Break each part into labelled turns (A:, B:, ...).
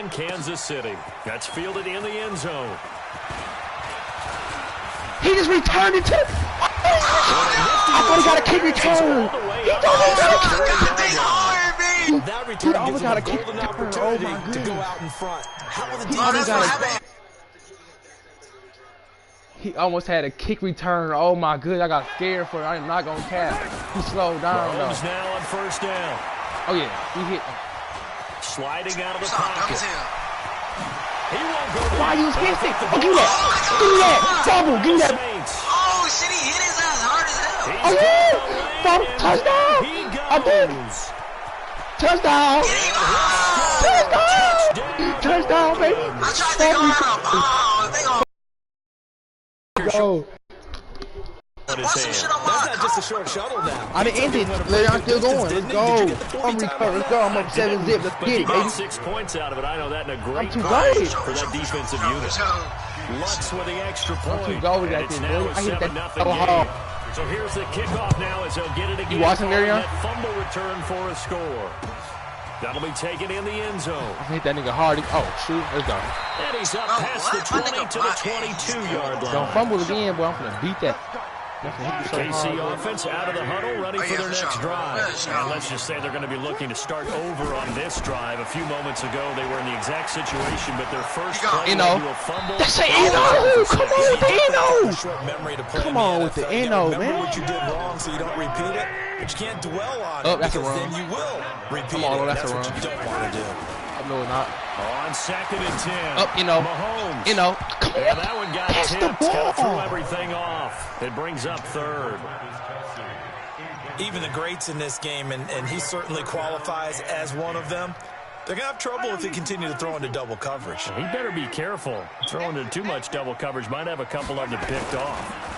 A: and Kansas City. That's fielded in the end zone.
B: He just returned it to. I thought he got a kick return. He don't got a kick return.
C: That return gives him a golden opportunity to go out in front. How will the defense?
B: He almost had a kick return. Oh my goodness, I got scared for it. I'm not gonna cap. He slowed down though.
A: Now on first down.
B: Oh yeah, he hit.
A: Sliding out of the pocket. He won't go.
B: Why you was missing? Oh, give me that. Give me that. Double. Give me that.
D: Oh shit, he hit his ass hard as hell.
B: Oh yeah. Touchdown. I did. Touchdown. Touchdown. Touchdown, baby.
D: I tried to go out. Oh, they gonna
B: go.
A: That's
C: not just a short shuttle now.
B: I didn't end it. I'm still going. Let's go. I'm recovered. Let's go. I'm up 7-zip. Let's get it, baby.
A: 6 points out of it. I know that in a great
B: I'm too goated
A: for that defensive unit. Lutz with the extra point.
B: I'm too goated at this, boy. I hit that
A: game. So here's the kickoff now as they'll get it again.
B: You watching, Marion?
A: That fumble return for a score. That'll be taken in the end zone.
B: I hit that nigga hard. Oh, shoot. Let's go.
A: And he's up past the 20 to the 22-yard line.
B: Don't fumble again, boy. I'm going to beat that.
A: KC offense out of the huddle, ready for their next drive. And let's just say they're going to be looking to start over on this drive. A few moments ago, they were in the exact situation, but their first play led to a fumble.
B: That's an Eno! Come on with the Eno! Come on with the Eno, man.
C: Remember what you did wrong so you don't repeat it, but you can't dwell on it because then you will repeat it. That's what you don't want to do.
B: No, not.
A: On 2nd and 10.
B: Up,
A: Mahomes. And that one got tipped. Kind of threw everything off. It brings up 3rd.
C: Even the greats in this game, and he certainly qualifies as one of them, they're going to have trouble if they continue to throw into double coverage.
A: He better be careful. Throwing into too much double coverage might have a couple of them picked off.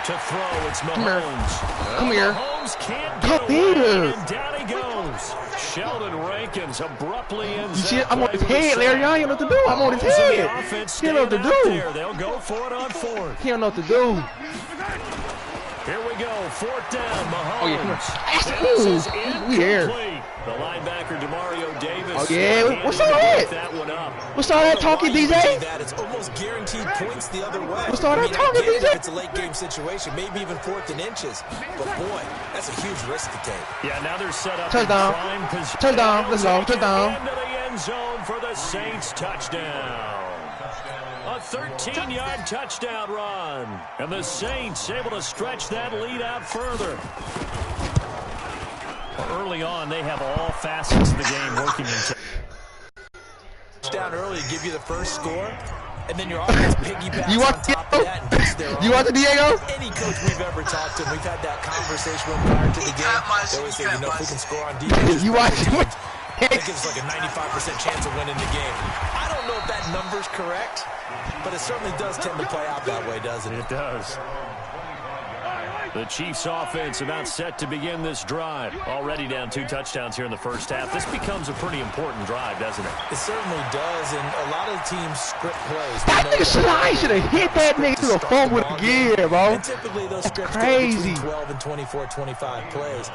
A: To throw, it's Mahomes.
B: Come here.
A: Mahomes can't get away, and down he goes. Sheldon Rankins abruptly ends.
B: You see, I'm on his head, Larry. I don't know what to do. I'm on his head. He don't know what to do.
A: They'll go for it on 4th.
B: He don't know what to do.
A: Here we go. 4th down. Mahomes.
B: Oh yeah, we here.
A: The linebacker Demario Davis.
B: Oh yeah. What's all that? What's all that talking, DJ?
C: It's almost guaranteed points the other way.
B: What's all that talking, DJ?
C: It's a late game situation, maybe even 4th and inches. But boy, that's a huge risk to take.
A: Yeah, now they're set up.
B: Touchdown. Touchdown. Let's go. Touchdown.
A: Into the end zone for the Saints touchdown. A 13-yard touchdown run. And the Saints able to stretch that lead out further. Early on, they have all facets of the game working in.
C: Down early to give you the first score, and then your offense piggybacks on top of that and beats their own.
B: You want the Diego?
C: Any coach we've ever talked to, we've had that conversation with prior to the game. They always say, you know, if we can score on defense,
B: you watch
C: it gives like a 95% chance of winning the game. I don't know if that number's correct, but it certainly does tend to play out that way, doesn't it?
A: It does. The Chiefs offense about set to begin this drive. Already down 2 touchdowns here in the first half. This becomes a pretty important drive, doesn't it?
C: It certainly does, and a lot of teams script plays.
B: That nigga should have hit that nigga to the phone with again, bro.
C: And typically those scripts go between 12 and 24, 25 plays.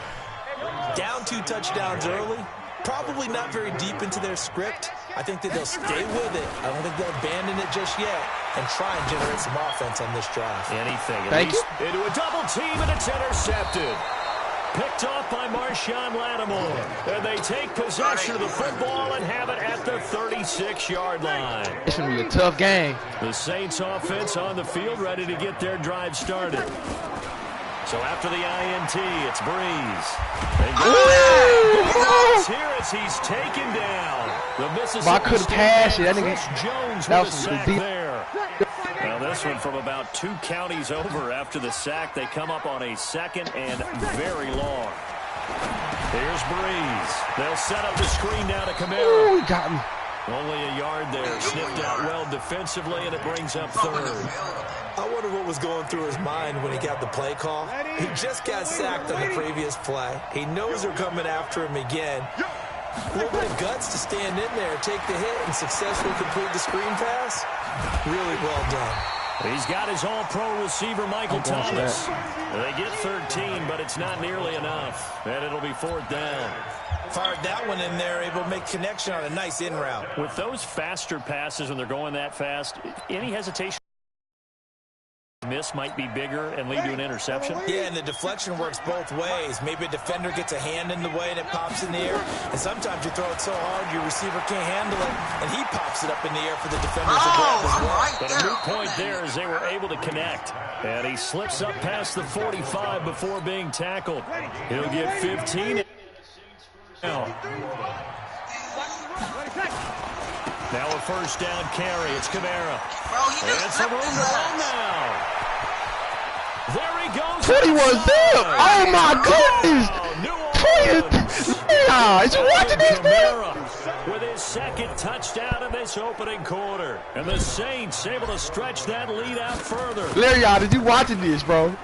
C: Down 2 touchdowns early. Probably not very deep into their script. I think that they'll stay with it. I don't think they'll abandon it just yet and try and generate some offense on this drive.
A: Anything.
B: Thank you.
A: Into a double team, and it's intercepted. Picked off by Marshawn Lattimore. And they take possession of the football and have it at the 36-yard line.
B: It's going to be a tough game.
A: The Saints offense on the field ready to get their drive started. So after the INT, it's Breeze. Here as he's taken down. The Mississippi
B: I could have passed it. That nigga
A: Jones with a sack there. Now this one from about 2 counties over after the sack. They come up on a 2nd and very long. Here's Breeze. They'll set up the screen now to Kamara.
B: Ooh, he got me.
A: Only a yard there. Sniffed out well defensively, and it brings up 3rd.
C: I wonder what was going through his mind when he got the play call. He just got sacked on the previous play. He knows they're coming after him again. A little bit of guts to stand in there, take the hit, and successfully complete the screen pass. Really well done.
A: He's got his all-pro receiver, Michael Thomas. They get 13, but it's not nearly enough. And it'll be 4th down.
C: Fired that one in there, able to make connection on a nice in route.
A: With those faster passes when they're going that fast, any hesitation miss might be bigger and lead to an interception.
C: Yeah, and the deflection works both ways. Maybe a defender gets a hand in the way and it pops in the air. And sometimes you throw it so hard your receiver can't handle it, and he pops it up in the air for the defenders to grab as well.
D: Right
A: but a moot point there as they were able to connect. And he slips up past the 45 before being tackled. He'll get 15. Now a 1st down carry. It's Kamara.
D: Bro, he just
A: It's a room
D: ripped
A: to
D: his
A: run
D: ass.
A: now. There he goes.
B: 21 there. Oh my goodness.
A: New Orleans.
B: Yeah, is you watching this, man?
A: Kamara with his 2nd touchdown in this opening quarter. And the Saints able to stretch that lead out further.
B: Larry, did you watching this, bro?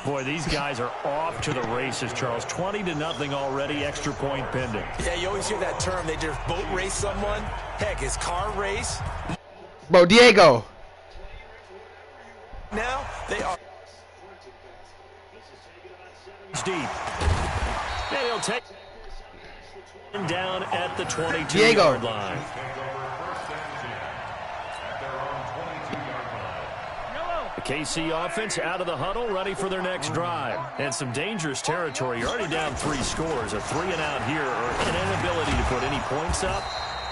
A: Boy, these guys are off to the races, Charles. 20-0 already, extra point pending.
C: Yeah, you always hear that term. They just boat race someone. Heck, it's car race.
B: Bro, Diego.
C: Now they are.
A: It's deep. And he'll take down at the 22-yard
B: Diego.
A: line. The KC offense out of the huddle, ready for their next drive. And some dangerous territory. You're already down 3 scores. A 3-and-out here, or an inability to put any points up.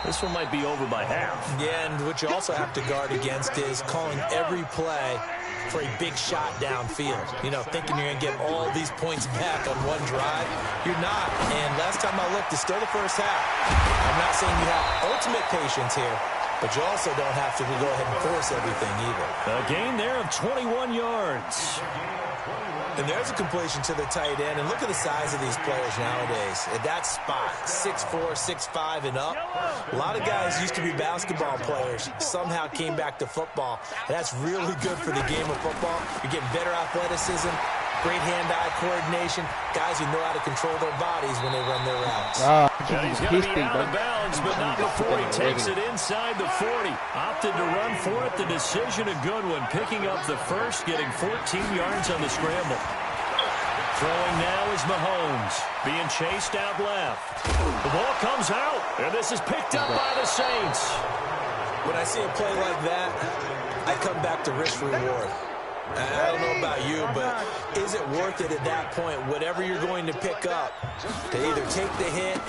A: This one might be over by half.
C: Yeah, and what you also have to guard against is calling every play for a big shot downfield. You know, thinking you're going to get all these points back on one drive. You're not. And last time I looked, it's still the first half. I'm not saying you have ultimate patience here, but you also don't have to go ahead and force everything either.
A: A gain there of 21 yards.
C: And there's a completion to the tight end. And look at the size of these players nowadays. At that spot, 6'4", 6'5", and up. A lot of guys used to be basketball players, somehow came back to football. And that's really good for the game of football. You're getting better athleticism, great hand-eye coordination, guys who know how to control their bodies when they run their routes.
A: And he's going to be out of bounds, but not before he takes it inside the 40. Opted to run for it. The decision a good one. Picking up the first, getting 14 yards on the scramble. Throwing now is Mahomes. Being chased out left. The ball comes out, and this is picked up by the Saints.
C: When I see a play like that, I come back to risk reward. I don't know about you, but is it worth it at that point, whatever you're going to pick up, to either take the hit,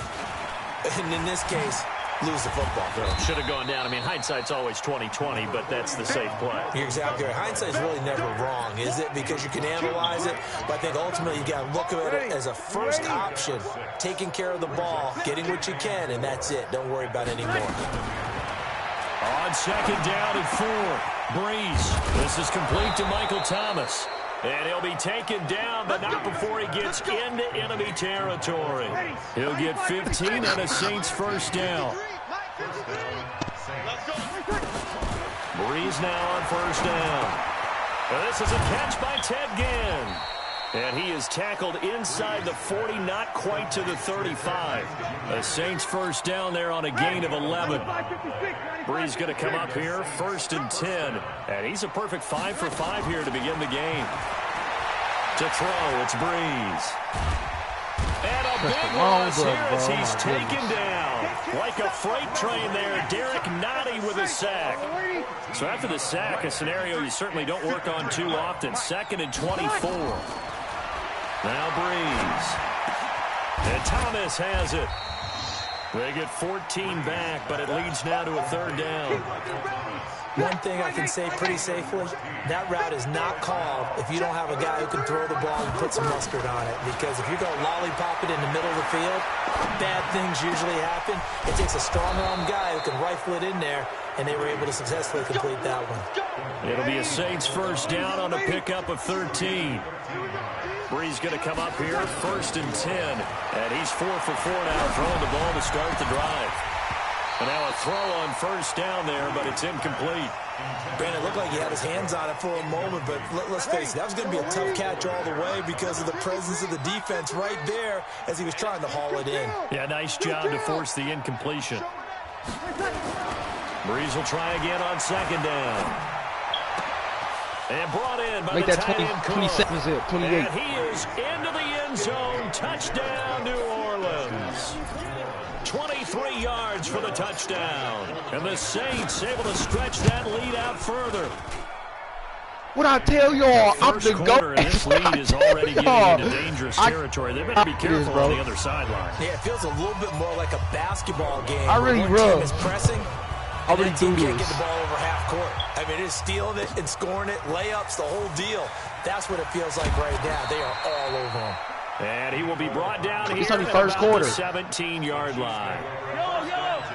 C: and in this case, lose the football?
A: Should have gone down. I mean, hindsight's always 20/20, but that's the safe play.
C: You're exactly right. Hindsight's really never wrong, is it? Because you can analyze it, but I think ultimately you got to look at it as a first option, taking care of the ball, getting what you can, and that's it. Don't worry about any more.
A: On 2nd down and 4, Breeze. This is complete to Michael Thomas. And he'll be taken down, but not before he gets into enemy territory. He'll get 15 and a Saints 1st down. Breeze now on 1st down. This is a catch by Ted Ginn. And he is tackled inside the 40, not quite to the 35. A Saints 1st down there on a gain of 11. Breeze going to come up here, 1st and 10. And he's a perfect 5 for 5 here to begin the game. To throw, it's Breeze. And a big loss here as he's taken down. Like a freight train there, Derek Nottie with a sack. So after the sack, a scenario you certainly don't work on too often. 2nd and 24. Now Breeze. And Thomas has it. They get 14 back, but it leads now to a 3rd down.
C: One thing I can say pretty safely, that route is not called if you don't have a guy who can throw the ball and put some mustard on it. Because if you're going to lollipop it in the middle of the field, bad things usually happen. It takes a strong-arm guy who can rifle it in there, and they were able to successfully complete that one.
A: It'll be a Saints 1st down on a pickup of 13. Breeze going to come up here, 1st and 10. And he's 4 for 4 now, throwing the ball to start the drive. And now a throw on 1st down there, but it's incomplete.
C: Brandon, it looked like he had his hands on it for a moment, but let's face it, that was going to be a tough catch all the way because of the presence of the defense right there as he was trying to haul it in.
A: Yeah, nice job to force the incompletion. Breeze will try again on 2nd down. And brought in by
B: Make
A: the
B: that
A: tight
B: 20,
A: end
B: 27 zip, 28.
A: And he is into the end zone. Touchdown, New Orleans. 23 yards for the touchdown. And the Saints able to stretch that lead out further.
B: What I tell y'all, I'm the
A: quarter, and this lead is already getting into dangerous territory. They better be careful on the other sideline.
C: Yeah, it feels a little bit more like a basketball game.
B: I really
C: One team is pressing.
B: I really do
C: can't
B: this.
C: get the ball over half court. I mean, it's stealing it and scoring it, layups, the whole deal. That's what it feels like right now. They are all over him.
A: And he will be brought down here
B: on the
A: at
B: first
A: about
B: quarter.
A: the 17-yard line.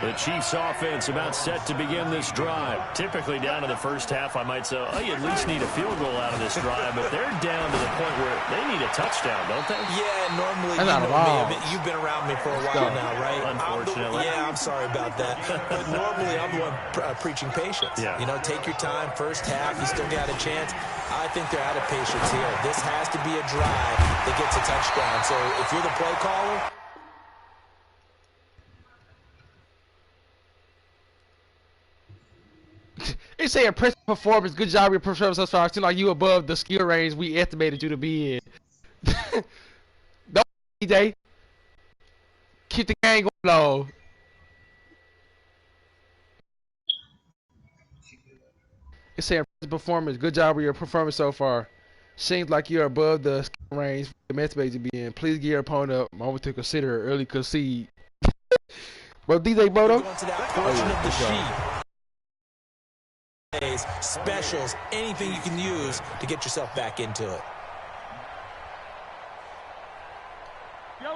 A: The Chiefs offense about set to begin this drive. Typically down to the first half, I might say, oh, you at least need a field goal out of this drive, but they're down to the point where they need a touchdown, don't they?
C: Yeah, normally, you've been around me for a while now, right?
A: Unfortunately.
C: I'm sorry about that. But normally I'm the one preaching patience.
A: Yeah.
C: You know, take your time, first half, you still got a chance. I think they're out of patience here. This has to be a drive that gets a touchdown. So if you're the play caller,
B: They say impressive performance. Good job, your performance thus far. Seem like you above the skill range we estimated you to be in. Don't DJ. Keep the game going low. They say impressive performance. Good job with your performance so far. Seems like you're above the skill range we estimated you to be in. Please give your opponent a moment to consider early concede. Bro, DJ Bodo.
C: going to that portion of the sheet. Specials, anything you can use to get yourself back into it.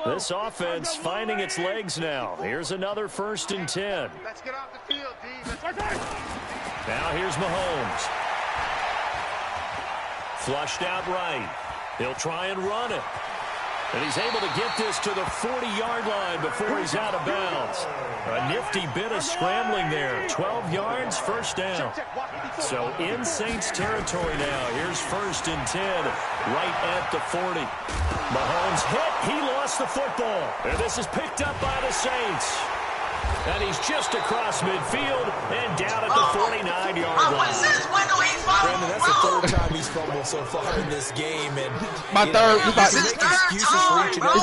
A: This offense finding its legs now. Here's another 1st and 10.
E: Let's get off the field, D.
A: Now here's Mahomes. Flushed out right. He'll try and run it. And he's able to get this to the 40-yard line before he's out of bounds. A nifty bit of scrambling there. 12 yards, first down. So in Saints territory now. Here's 1st and 10, right at the 40. Mahomes hit. He lost the football. And this is picked up by the Saints. And he's just across midfield and down at the 49-yard line.
C: Brandon, that's the 3rd time he's fumbled so far in this game. And
B: My third.
C: This is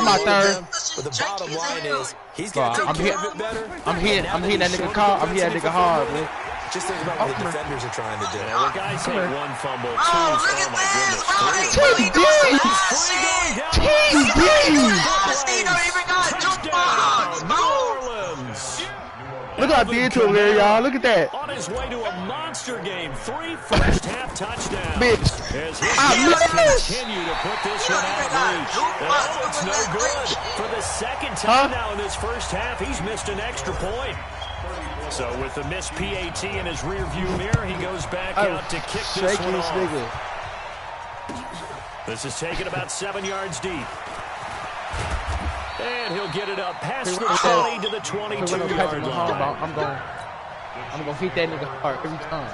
B: my third.
C: But the bottom line is he's got to take care of it better.
B: I'm hitting that nigga car. I'm hitting that nigga hard, man.
C: Just think about what the defenders are trying to do.
A: Yeah, the guys take one fumble, two. Oh, my goodness.
B: Look what I did to him there, y'all. Look at that.
A: On his way to a monster game. 3 first-half touchdowns.
B: Bitch.
A: As his guys continue to put this one out of reach. And it's no good. For the 2nd time now in this first half, he's missed an extra point. So with the missed PAT in his rearview mirror, he goes back out to kick this one off. This is taken about 7 yards deep. And he'll get it up past the 20 to the 22-yard line.
B: I'm going to hit that nigga hard every time.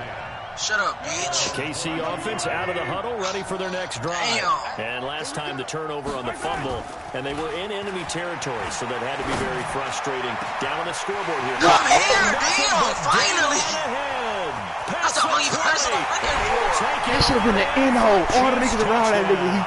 D: Shut up, bitch.
A: KC offense out of the huddle, ready for their next drive.
D: Damn.
A: And last time the turnover on the fumble, and they were in enemy territory, so that had to be very frustrating. Down on the scoreboard here.
D: Come here, damn, finally.
A: That's
D: the only person I'm looking for.
B: That should have been the end hole. All the niggas around that nigga.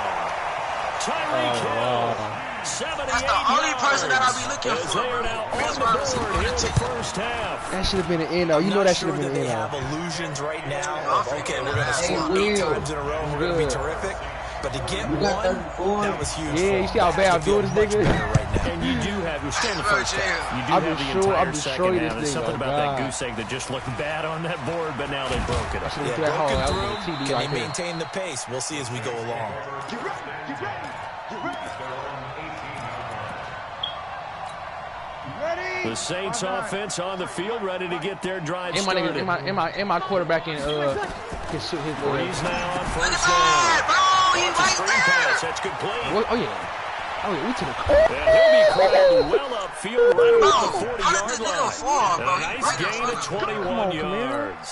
A: Tyreek Hill.
D: That's the only person that I'll be looking for.
A: They're now on the board here in the first half.
B: That should have been an end hole. You know that should have been an end
C: hole. They have illusions right now of, okay, we're going to score 8 times in a row and we're going to be terrific. But to get one, that was huge.
B: Yeah, you see how bad I'm doing this nigga?
A: And you do have, you're still in the first half. You do have the entire second half. There's something about that goose egg that just looked bad on that board, but now they broke it up.
C: Broken through. Can they maintain the pace? We'll see as we go along.
A: The Saints offense on the field, ready to get their drive started.
B: And my quarterback in his
A: He's now on first down. That's complete.
B: Oh yeah. Oh yeah, we took it.
A: And he'll be crawled well upfield right around the 40-yard line. And a nice gain of 21 yards.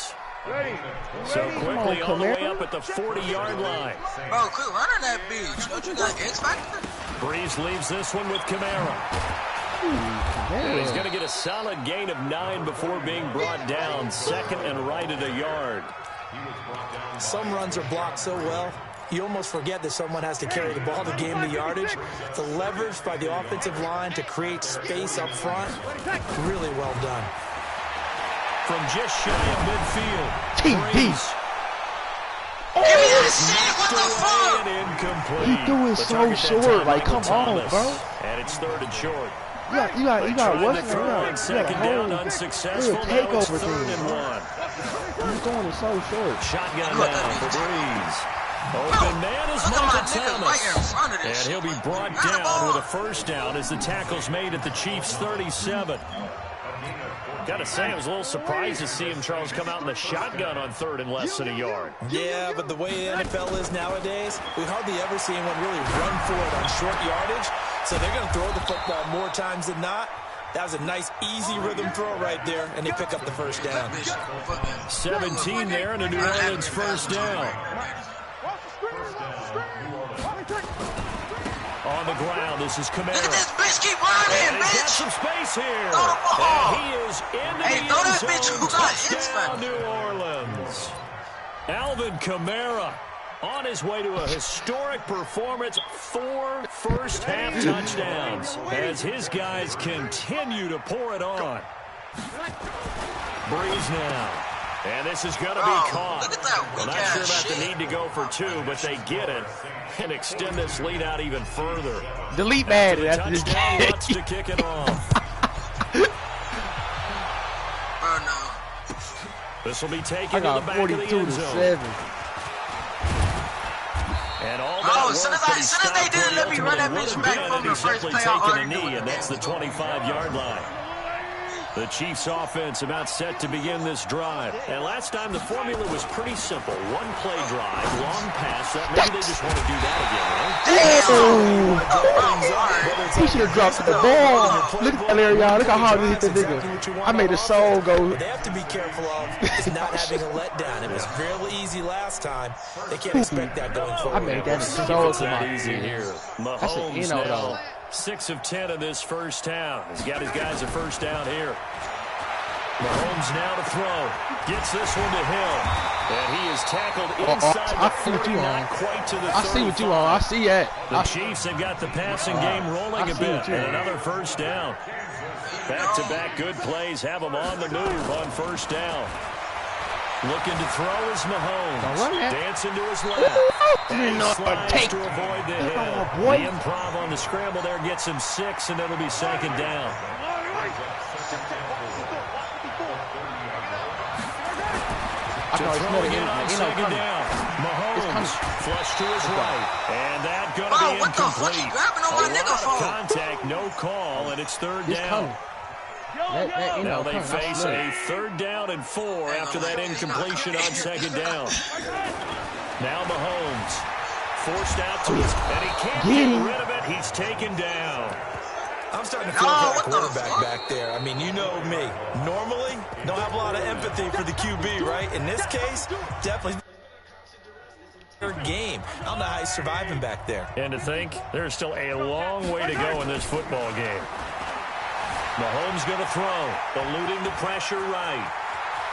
A: So quickly all the way up at the 40-yard line.
D: Bro, quit running that bitch. Don't you got X Factor?
A: Breeze leaves this one with Kamara. And he's going to get a solid gain of 9 before being brought down. 2nd and right at a yard.
C: Some runs are blocked so well, you almost forget that someone has to carry the ball to gain the yardage. The leverage by the offensive line to create space up front, really well done.
A: From just shy of midfield,
B: TD.
D: Give me that shit, what the fuck?
A: incomplete.
B: He threw it so short, like, come on, bro.
A: And it's 3rd and short.
B: You got what's
A: Trying to throw on second down, unsuccessful. Now it's 3rd and 1.
B: He's going so short.
A: Shotgun down for Breeze. Open man is
D: Look at my
A: Michael
D: nigga
A: Thomas.
D: right in front of this
A: And he'll be
D: shit.
A: brought down with a first down as the tackle's made at the Chiefs' 37. Got to say, I was a little surprised to see him, Charles, come out in the shotgun on 3rd and less than a yard.
C: Yeah, but the way the NFL is nowadays, we hardly ever see anyone really run for it on short yardage. So they're going to throw the football more times than not. That was a nice, easy rhythm throw right there, and they pick up the first down.
A: 17 there and a New Orleans first down. On the ground, this is Kamara.
D: Look at this bitch keep running,
A: And he's got
D: bitch.
A: some space here.
D: Throw the ball.
A: And he is into
D: Hey,
A: the
D: throw
A: end
D: that
A: zone.
D: bitch who got hits
A: Touchdown,
D: back.
A: New Orleans. Alvin Kamara on his way to a historic performance. 4 first-half touchdowns as his guys continue to pour it on. Breeze now. And this is going to be caught.
D: Look at that
A: Well, not sure about the need to go for 2, but they get it and extend this lead out even further.
B: Delete Madden after this
A: Touchdown
B: game.
A: Lutz to kick it off.
D: Bro, no.
A: This will be taken
B: I
A: to the
B: got
A: back of the
B: 42
A: end
B: to
A: zone.
B: 7.
A: And all
D: Oh,
A: that
D: as soon
A: work
D: as
A: that he
D: they
A: stopped
D: didn't let me run that
A: ultimately
D: bitch
A: would
D: back
A: have
D: from
A: been
D: the
A: had he
D: first
A: simply
D: play, I
A: taken a
D: already knew
A: knee,
D: what
A: and
D: the
A: that's the
D: damn
A: 25-yard line. The Chiefs offense about set to begin this drive. And last time the formula was pretty simple. 1 play drive, long pass. Maybe they just want to do that again, right?
B: He should have dropped the ball. Look at that, Larry, y'all. Look how hard he hit the nigga. I made the soul go.
C: What they have to be careful of is not having a letdown. It was fairly easy last time. They can't expect that going forward.
B: I made that
A: See if
B: soul
A: it's
B: to
A: that
B: my
A: easy here.
B: That's an
A: Mahomes
B: Eno,
A: now
B: though.
A: 6 of 10 in this first down. He's got his guys a first down here. Mahomes now to throw. Gets this one to Hill. And he is tackled inside
B: I
A: the
B: see what
A: 30,
B: you
A: not
B: on.
A: quite to the 35.
B: I see what you on. I see that.
A: The Chiefs have got the passing game rolling
B: I
A: a
B: see
A: bit.
B: what you
A: And
B: on.
A: another first down. Back-to-back good plays have them on the move on first down. Looking to throw is Mahomes.
B: Don't run that.
A: Dancing to his left. And he slides to avoid the hit.
B: boy.
A: The improv on the scramble there gets him 6, and it'll be second down. To throw again on second down. Mahomes flush to his right. And that going to be
D: Bro, what the fuck
A: incomplete.
D: you grabbing on my
A: A
D: nigga
A: lot of
D: for?
A: contact, no call, and it's third
B: It's
A: down.
B: coming. That,
A: Now they
B: coming. I
A: face
B: smell
A: a
B: it.
A: 3rd down and 4 after that incompletion on second down. Now Mahomes forced out to his, and he can't get rid of it. He's taken down.
C: I'm starting to feel for that
D: what the
C: quarterback
D: fuck?
C: back there. I mean, you know me. Normally, don't have a lot of empathy for the QB, right? In this case, definitely third game. I don't know how he's surviving back there.
A: And to think, there's still a long way to go in this football game. Mahomes going to throw, eluding the pressure right.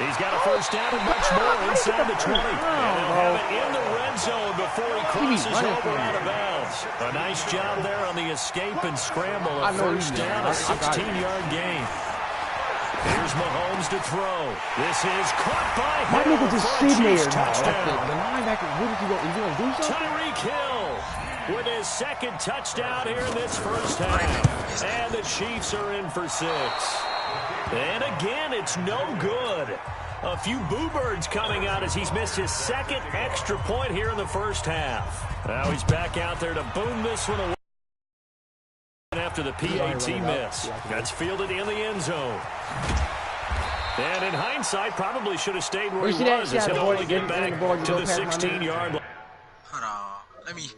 A: He's got a first down and much more inside the 20. And they'll have it in the red zone before he crosses over out of bounds. A nice job there on the escape and scramble. A first down, a 16-yard gain. Here's Mahomes to throw. This is caught by
B: My
A: Hill
B: nigga just
A: for a
B: sitting there.
A: Chiefs touchdown.
B: The linebacker, what is he going to do something?
A: Tyreek Hill with his 2nd touchdown here in this first half. And the Chiefs are in for 6. And again, it's no good. A few boo birds coming out as he's missed his 2nd extra point here in the first half. Now he's back out there to boom this one away after the PAT miss. That's fielded in the end zone. And in hindsight, probably should have stayed where he was as he'll only get back to the 16-yard line.
D: Hold on. Let me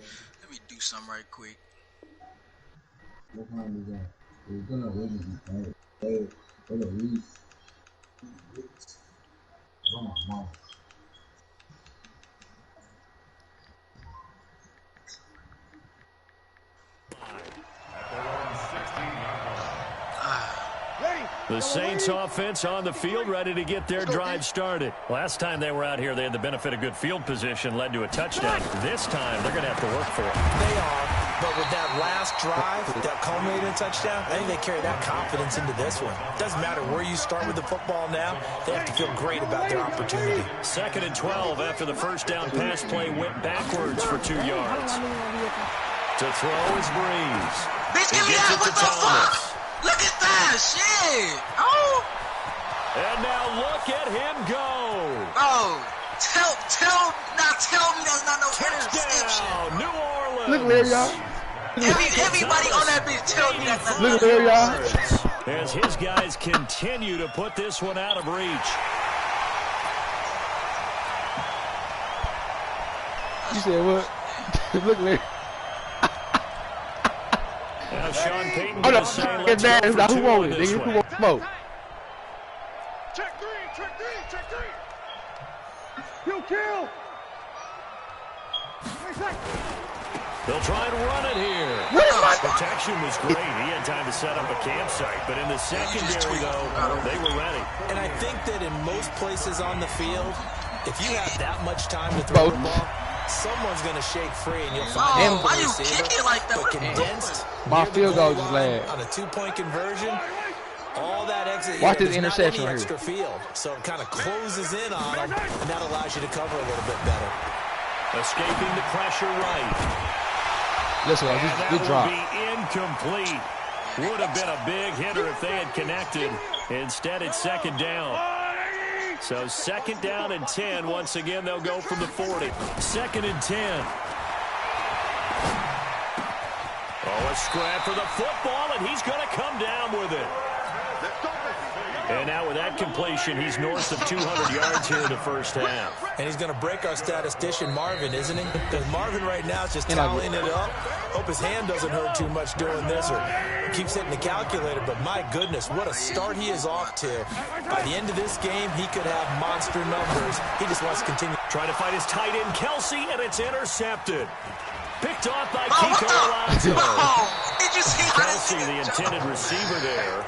D: do something right quick.
A: The Saints offense on the field, ready to get their drive started. Last time they were out here, they had the benefit of good field position, led to a touchdown. This time, they're going to have to work for it.
C: They are, but with that last drive, that culminated in touchdown, I think they carry that confidence into this one. It doesn't matter where you start with the football now. They have to feel great about their opportunity.
A: 2nd and 12 after the first down pass play went backwards for 2 yards. To throw is Breeze.
D: Bitch, give me that. What the fuck? Look at that shit. Oh.
A: And now look at him go.
D: Oh. Tell me that's not no interception.
A: Touchdown, New Orleans.
B: Look there, y'all.
D: Everybody on that bitch tell me that's not
B: Look
D: no
B: there, y'all.
A: As his guys continue to put this one out of reach.
B: You said what? Look there.
A: Now Sean Payton
B: Oh no,
A: gonna say,
B: get that.
A: let's go for
B: Who
A: two
B: won
A: on
B: it?
A: this
B: Nigga,
A: one.
B: who won smoke?
E: Check three. Kill.
A: They'll try and run it here. Protection was great. He had time to set up a campsite. But in the secondary, though, they were ready.
C: And I think that in most places on the field, if you have that much time to throw the ball, someone's going to shake free and you'll find
D: Oh,
C: the
D: why you
C: receiver.
D: kick it like that?
C: But condensed,
B: My
C: near the
B: field goal
C: goal
B: just
C: line
B: lagged.
C: on a 2-point conversion, all that exit.
B: Watch
C: there's
B: this
C: not
B: interception
C: any
B: right
C: extra field, so it kind of closes in on them, and that allows you to cover a little bit better.
A: Escaping the pressure right.
B: Listen,
A: And
B: this
A: that
B: good
A: will
B: drop.
A: be incomplete. Would have been a big hitter if they had connected. Instead, it's 2nd down. So 2nd down and 10. Once again, they'll go from the 40. 2nd and 10. Oh, a scrap for the football, and he's going to come down with it. And now with that completion, he's north of 200 yards here in the first half.
C: And he's going to break our statistician, Marvin, isn't he? Because Marvin right now is just tallying it up. Hope his hand doesn't hurt too much doing this or keeps hitting the calculator. But my goodness, what a start he is off to. By the end of this game, he could have monster numbers. He just wants to continue.
A: Trying to find his tight end, Kelsey, and it's intercepted. Picked off by
D: Oh,
A: Kiko
D: what the?
A: Alonso.
D: Oh, did you see how this
A: Kelsey, the
D: nigga jumped?
A: intended receiver there.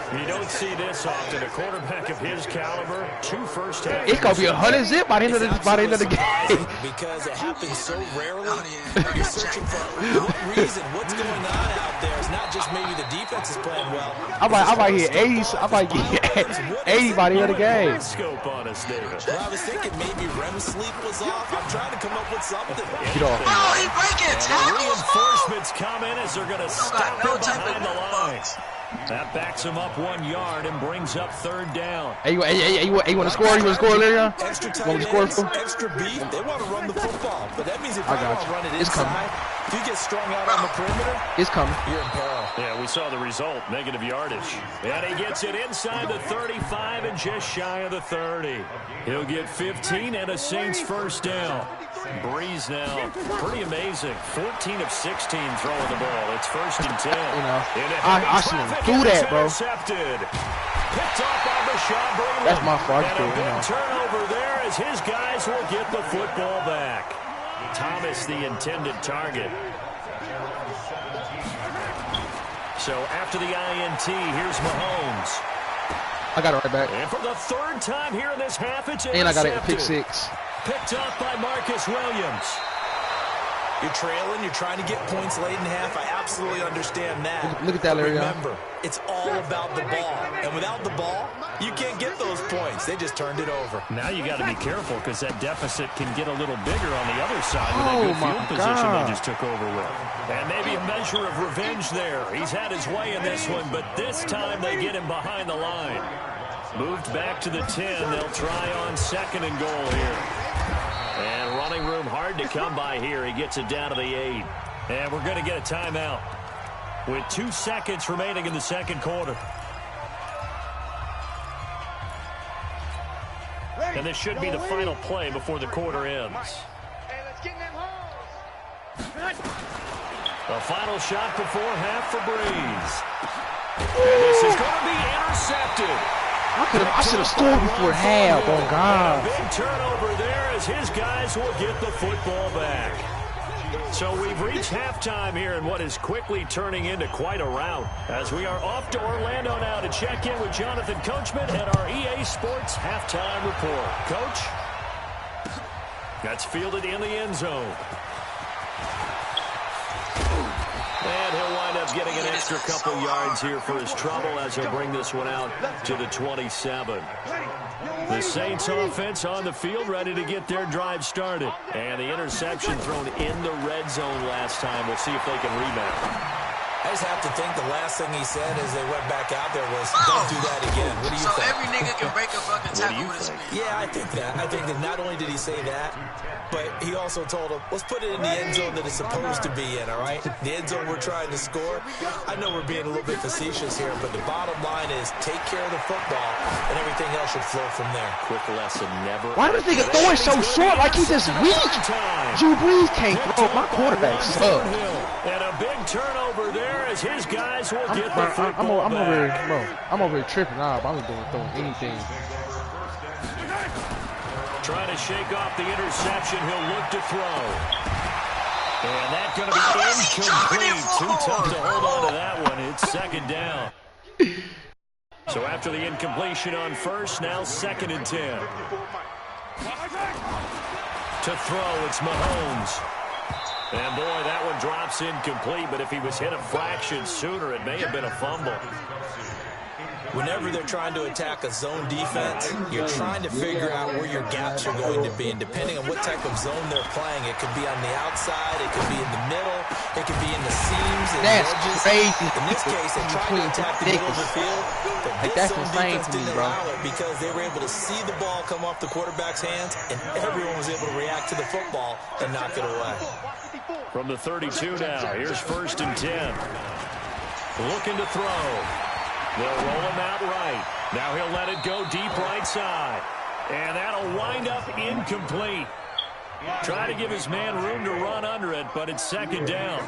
A: You don't see this often. A quarterback of his caliber, 2 first half.
B: It's gonna be 100 zip by the end of the game.
C: Because it happens so rarely.
D: Oh, yeah.
C: You're searching for what reason, what's going on out there. It's not just maybe the defense is playing well.
B: I might get 80. I might get 80 by the end of the game.
A: Scope on us, David.
C: Well, I was thinking maybe REM sleep was off. I'm trying to come up with something.
B: Get off.
D: Oh, he breaking
A: And the
D: tackles.
A: reinforcements come in as they're going to stop
D: no
A: him
D: type
A: behind the
D: of
A: line.
D: bugs.
A: That backs him up 1 yard and brings up 3rd down.
B: Hey, you want to score? You want to score, Larry?
C: Extra tight
B: Want to score?
C: ends, extra beef. They want to run the football. But that means if
B: I
C: I
B: got
C: want to
B: you.
C: run it
B: It's coming.
C: inside, if you get strung out on the perimeter,
B: It's coming.
C: you're in peril.
A: Yeah, we saw the result, negative yardage. And he gets it inside the 35 and just shy of the 30. He'll get 15 and a Saints first down. Breeze now, pretty amazing. 14 of 16 throwing the ball. It's 1st and 10.
B: You know,
A: Into
B: I
A: heavy
B: seen him
A: traffic,
B: do
A: and
B: that,
A: it's
B: bro.
A: intercepted. Picked off by Bashaud Breeland.
B: That's my fault.
A: And a
B: You
A: big
B: know.
A: turnover there as his guys will get the football back. Thomas, the intended target. So after the INT, here's Mahomes.
B: I got it right back.
A: And for the 3rd time here in this half, it's
B: And I got it
A: intercepted.
B: pick 6.
A: Picked up by Marcus Williams.
C: You're trailing. You're trying to get points late in half. I absolutely understand that.
B: Look at that, Larry.
C: Remember, it's all about the ball. And without the ball, you can't get those points. They just turned it over.
A: Now you got to be careful because that deficit can get a little bigger on the other side with that
B: Oh,
A: good
B: my
A: field position
B: God.
A: they just took over with. And maybe a measure of revenge there. He's had his way in this one, but this time they get him behind the line. Moved back to the 10. They'll try on 2nd and goal here. And running room hard to come by here. He gets it down to the 8. And we're going to get a timeout with 2 seconds remaining in the 2nd quarter. And this should be the final play before the quarter ends.
E: Hey, let's get in them holes.
A: The final shot before half for Breeze. And this is going to be intercepted.
B: I should have scored before half. Oh,
A: And
B: God.
A: a big turnover there as his guys will get the football back. So we've reached halftime here in what is quickly turning into quite a rout, as we are off to Orlando now to check in with Jonathan Coachman and our EA Sports halftime report. Coach? That's fielded in the end zone. And he'll wind up getting an extra couple yards here for his trouble as he'll bring this one out to the 27. The Saints offense on the field ready to get their drive started. And the interception thrown in the red zone last time. We'll see if they can rebound.
C: I just have to think the last thing he said as they went back out there was, don't do that again. What do you think?
D: So every nigga can break a fucking tackle with his feet.
C: Yeah, I think that. I think that not only did he say that, but he also told him, let's put it in the end zone that it's supposed to be in, all right? The end zone we're trying to score. I know we're being a little bit facetious here, but the bottom line is take care of the football, and everything else should flow from there.
A: Quick lesson, never.
B: Why does nigga throw it so short like he's just weak? Drew Brees can't throw. My quarterback sucks.
A: And a big turnover there as his guys will get the football
B: I'm over here, bro. I'm over here tripping out. I'm throwing anything.
A: Trying to shake off the interception. He'll look to throw. And that's going to be incomplete. Too tough to hold on to that one. It's second down. So after the incompletion on first, now 2nd and 10. To throw, it's Mahomes. And boy, that one drops incomplete, but if he was hit a fraction sooner, it may have been a fumble.
C: Whenever they're trying to attack a zone defense, you're trying to figure out where your gaps are going to be. And depending on what type of zone they're playing, it could be on the outside, it could be in the middle, it could be in the seams and
B: That's
C: edges.
B: crazy.
C: In this case, they tried to attack the middle of the field, but
B: Like,
C: this
B: that's
C: zone
B: insane
C: defense
B: to me,
C: didn't
B: bro.
C: allow it because they were able to see the ball come off the quarterback's hands, and everyone was able to react to the football and knock it away.
A: From the 32 now, here's 1st and 10. Looking to throw. They'll roll him out right. Now he'll let it go deep right side. And that'll wind up incomplete. Try to give his man room to run under it, but it's 2nd down.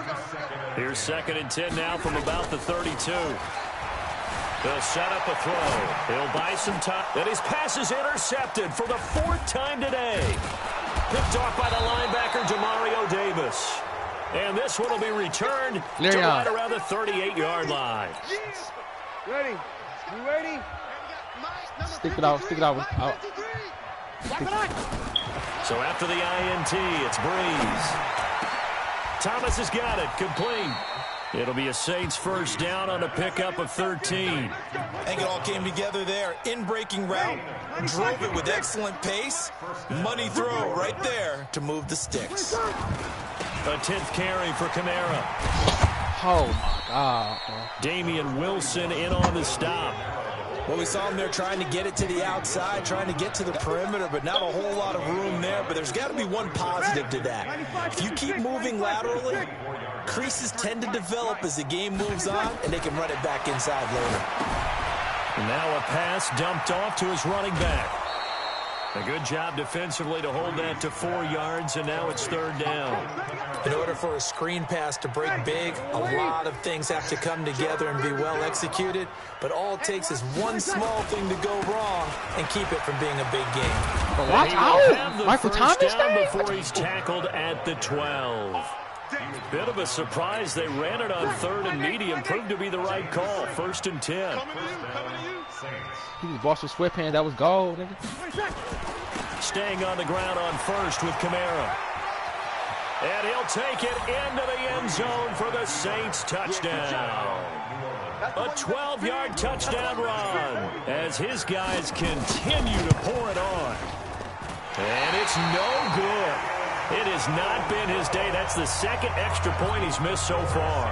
A: Here's 2nd and 10 now from about the 32. They'll set up a throw. He'll buy some time. And his pass is intercepted for the 4th time today. Picked off by the linebacker, Demario Davis. And this one will be returned to right around the 38-yard line.
E: Ready? You ready?
B: Stick it out.
A: So after the INT, it's Breeze. Thomas has got it, complete. It'll be a Saints 1st down on a pickup of 13.
C: I think it all came together there. In-breaking route, drove it with excellent pace. Money throw right there to move the sticks.
A: A 10th carry for Kamara.
B: Oh, my God.
A: Damian Wilson in on the stop.
C: Well, we saw him there trying to get it to the outside, trying to get to the perimeter, but not a whole lot of room there. But there's got to be one positive to that. If you keep moving laterally, creases tend to develop as the game moves on, and they can run it back inside later.
A: And now a pass dumped off to his running back. A good job defensively to hold that to 4 yards, and now it's 3rd down.
C: In order for a screen pass to break big, a lot of things have to come together and be well executed, but all it takes is one small thing to go wrong and keep it from being a big game.
B: But watch out! Michael Thomas
A: down before he's tackled at the 12. Bit of a surprise. They ran it on 3rd and medium. Proved to be the right call. 1st and 10.
B: He was Boston sweatpants. That was gold, nigga.
A: Staying on the ground on 1st with Kamara. And he'll take it into the end zone for the Saints touchdown. A 12-yard touchdown run as his guys continue to pour it on. And it's no good. It has not been his day. That's the 2nd extra point he's missed so far.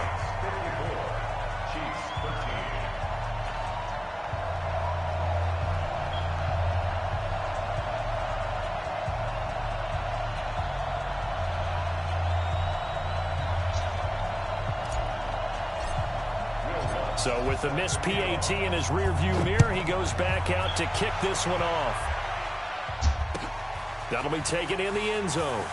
A: So with the missed PAT in his rearview mirror, he goes back out to kick this one off. That'll be taken in the end zone.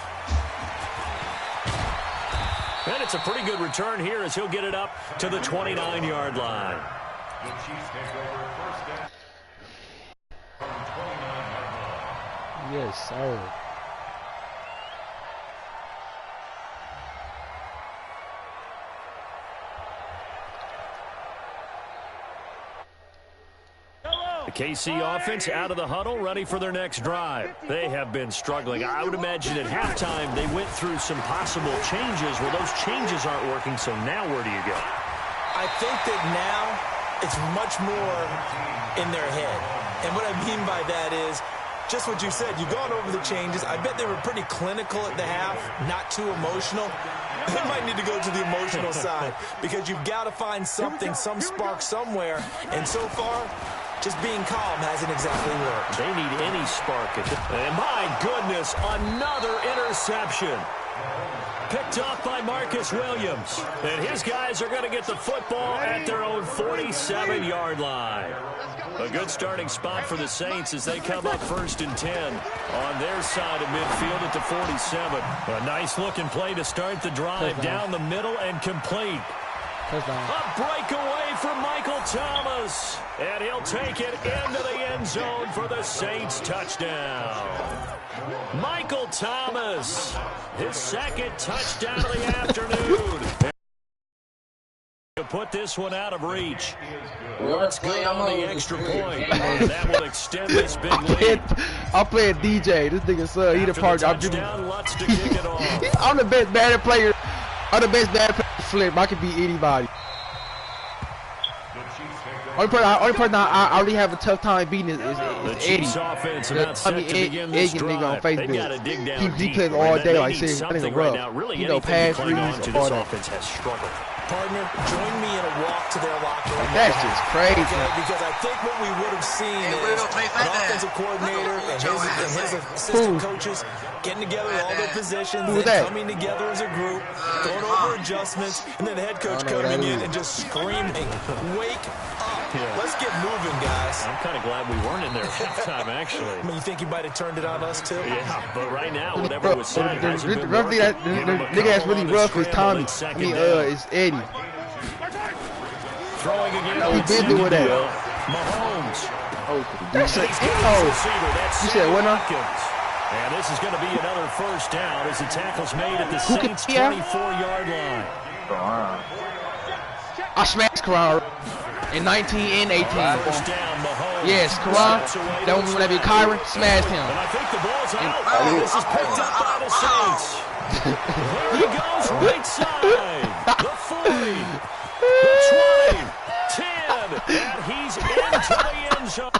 A: And it's a pretty good return here as he'll get it up to the 29-yard line.
B: Yes, sir.
A: KC offense out of the huddle, ready for their next drive. They have been struggling. I would imagine at halftime they went through some possible changes. Well, those changes aren't working, so now where do you go?
C: I think that now it's much more in their head. And what I mean by that is just what you said. You've gone over the changes. I bet they were pretty clinical at the half, not too emotional. They might need to go to the emotional side because you've got to find something, some spark somewhere. And so far, just being calm hasn't exactly worked.
A: They need any spark. And my goodness, another interception. Picked off by Marcus Williams. And his guys are going to get the football at their own 47-yard line. A good starting spot for the Saints as they come up 1st and 10 on their side of midfield at the 47. A nice-looking play to start the drive down the middle and complete. A breakaway from Michael Thomas. And he'll take it into the end zone for the Saints touchdown. Michael Thomas, his second touchdown of the afternoon. To put this one out of reach. Let's go on the extra point. That will extend this big lead.
B: I'm playing DJ. This nigga son, he the part. I'm the best bad player. I'm the best bad player. Flip. I can beat anybody. Only person I already have a tough time beating is Eddie.
A: Offense about set to begin this drive.
B: On Facebook. He plays all day like serious. That nigga rough. You know, pass reads, all that.
A: Offense has struggled.
C: Partner, join me in a walk to their locker room.
B: That's just crazy.
C: Because I think what we would have seen is an offensive coordinator and his assistant coaches getting together in all their positions, then coming together as a group, going over adjustments, and then the head coach coming in and just screaming, "Wake up! Let's get moving, guys."
A: I'm kind of glad we weren't in there halftime, actually.
C: I mean, you think he might have turned it on us too?
A: Yeah, but right now, whatever was said hasn't been working.
B: The nigga that's really rough is Tommy. I mean, it's Eddie.
A: Throwing again.
B: We've been doing that.
A: Mahomes.
B: That's it. You said what now?
A: And this is going to be another first down as the tackle's made at the Saints' 24-yard line.
B: I smashed Karan in 19 and 18.
A: First down, Mahomes.
B: Yes, Karan. That one whenever Kyron smashed him.
A: And I think the ball's out. This is picked up by the Saints. There he goes, right side. The 40. The 20. 10. And he's into the end zone.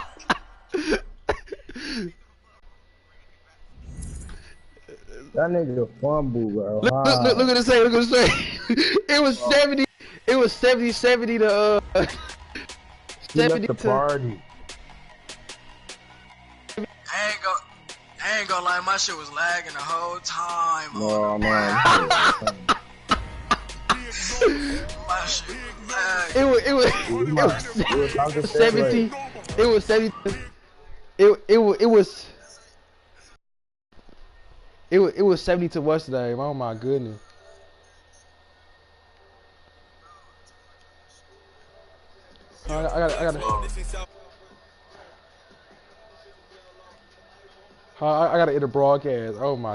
F: That nigga fumble, bro.
B: Look at this say. Look at this say. It was 70. It was 70 to 70
F: to party.
D: I ain't gonna lie, my shit was lagging the whole time.
F: Oh man.
D: My shit was lagging.
B: It was 70. It was 70. It was 70 to what's today? Oh my goodness. I gotta hit a broadcast. Oh my god.